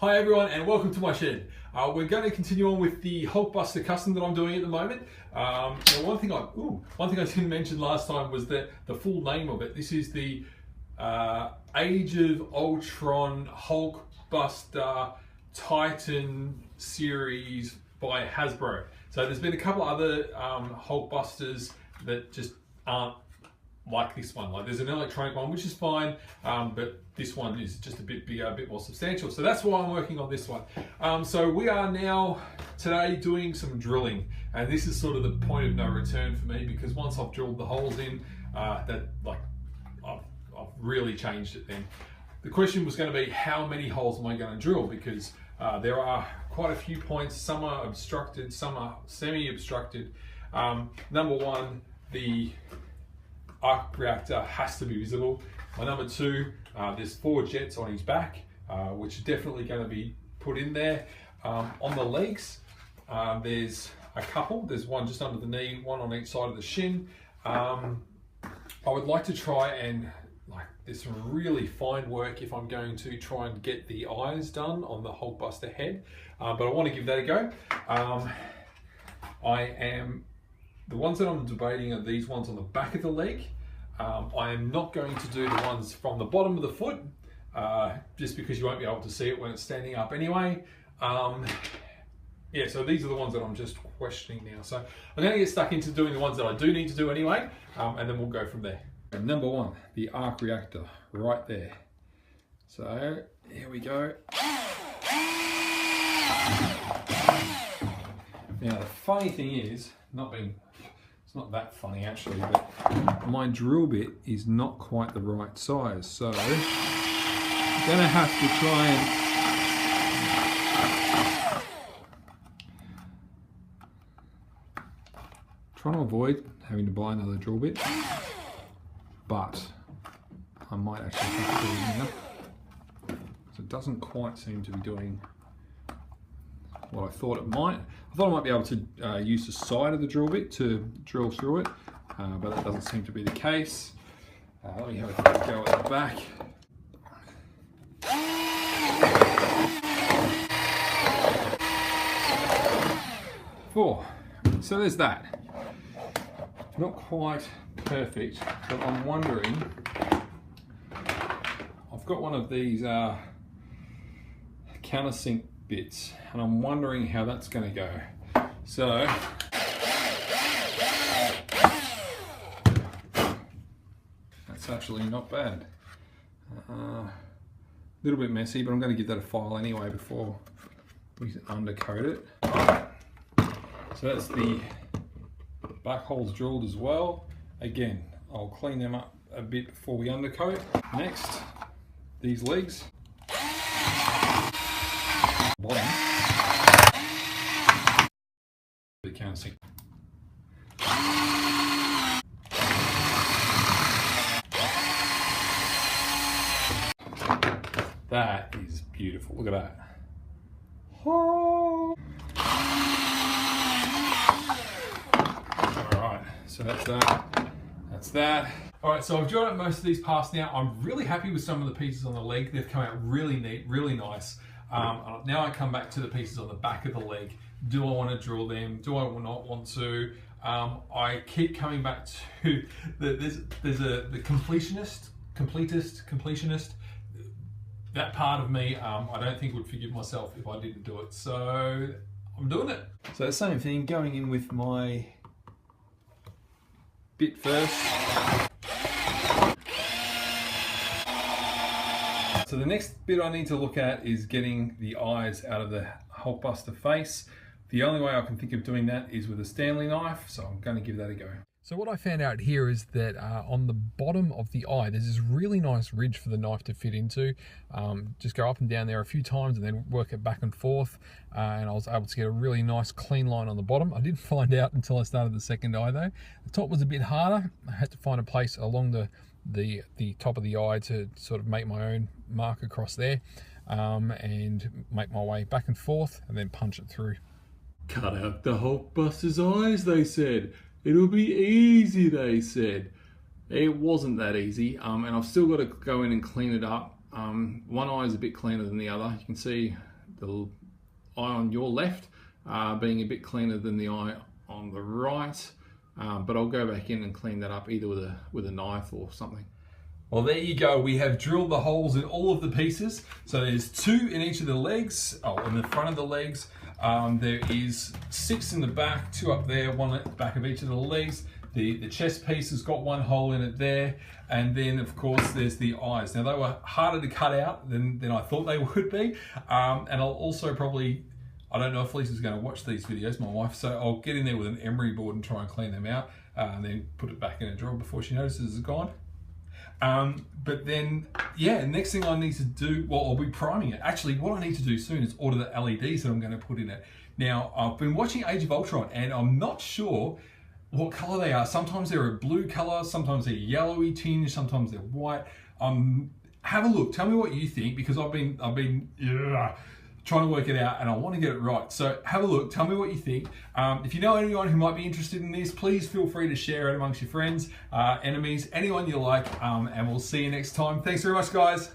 Hi everyone and welcome to my shed. We're going to continue on with the HulkBuster Custom that I'm doing at the moment. One thing I didn't mention last time was the full name of it. This is the Age of Ultron HulkBuster Titan series by Hasbro. So there's been a couple other HulkBusters that just aren't like this one. Like there's an electronic one which is fine, but this one is just a bit bigger, a bit more substantial. So that's why I'm working on this one. So we are now today doing some drilling, and this is sort of the point of no return for me, because once I've drilled the holes in, I've really changed it then. The question was going to be, how many holes am I going to drill? Because there are quite a few points. Some are obstructed, some are semi-obstructed. Number one, the arc reactor has to be visible. Number two, there's 4 jets on his back, which are definitely going to be put in there. On the legs, there's a couple. There's one just under the knee, one on each side of the shin. I would like to try and, there's some really fine work if I'm going to try and get the eyes done on the HulkBuster head, but I want to give that a go. The ones that I'm debating are these ones on the back of the leg. I am not going to do the ones from the bottom of the foot, just because you won't be able to see it when it's standing up anyway. Yeah, so these are the ones that I'm just questioning now. So I'm going to get stuck into doing the ones that I do need to do anyway, and then we'll go from there. And number one, the arc reactor, right there. So here we go. Now the funny thing is, it's not that funny actually, but my drill bit is not quite the right size, so I'm gonna have to try and avoid having to buy another drill bit, but I might actually have to do it now, because it doesn't quite seem to be doing what I thought it might. I thought I might be able to use the side of the drill bit to drill through it, but that doesn't seem to be the case. Let me have a go at the back. Four. So there's that. Not quite perfect, but I'm wondering, I've got one of these countersink bits, and I'm wondering how that's going to go. So that's actually not bad. A little bit messy, but I'm going to give that a file anyway before we undercoat it. So that's the back holes drilled as well. Again, I'll clean them up a bit before we undercoat. Next, these legs. Bottom. The countersink. That is beautiful. Look at that. Oh. All right, so that's that. That's that. All right, so I've drilled out most of these parts now. I'm really happy with some of the pieces on the leg. They've come out really neat, really nice. Now I come back to the pieces on the back of the leg. Do I want to drill them? Do I not want to? I keep coming back to the completionist. That part of me, I don't think would forgive myself if I didn't do it. So I'm doing it. So the same thing, going in with my bit first. So the next bit I need to look at is getting the eyes out of the HulkBuster face. The only way I can think of doing that is with a Stanley knife, so I'm going to give that a go. So what I found out here is that on the bottom of the eye, there's this really nice ridge for the knife to fit into. Just go up and down there a few times and then work it back and forth. And I was able to get a really nice clean line on the bottom. I didn't find out until I started the second eye though. The top was a bit harder. I had to find a place along the top of the eye to sort of make my own mark across there, and make my way back and forth and then punch it through. Cut out the HulkBuster's eyes, they said. It'll be easy, they said. It wasn't that easy, and I've still got to go in and clean it up. One eye is a bit cleaner than the other. You can see the eye on your left being a bit cleaner than the eye on the right, but I'll go back in and clean that up either with a knife or something. Well, there you go. We have drilled the holes in all of the pieces. So there's 2 in each of the legs, in the front of the legs. There is 6 in the back, 2 up there, 1 at the back of each of the legs. The chest piece has got 1 hole in it there. And then, of course, there's the eyes. Now, they were harder to cut out than I thought they would be. And I'll also probably, I don't know if Lisa's going to watch these videos, my wife, so I'll get in there with an emery board and try and clean them out, and then put it back in a drawer before she notices it's gone. But then, yeah, next thing I need to do, well, I'll be priming it. Actually, what I need to do soon is order the LEDs that I'm going to put in it. Now, I've been watching Age of Ultron, and I'm not sure what color they are. Sometimes they're a blue color, sometimes they're yellowy tinge, sometimes they're white. Have a look. Tell me what you think, because I've been trying to work it out and I want to get it right. So have a look, tell me what you think. If you know anyone who might be interested in this, please feel free to share it amongst your friends, enemies, anyone you like, and we'll see you next time. Thanks very much, guys.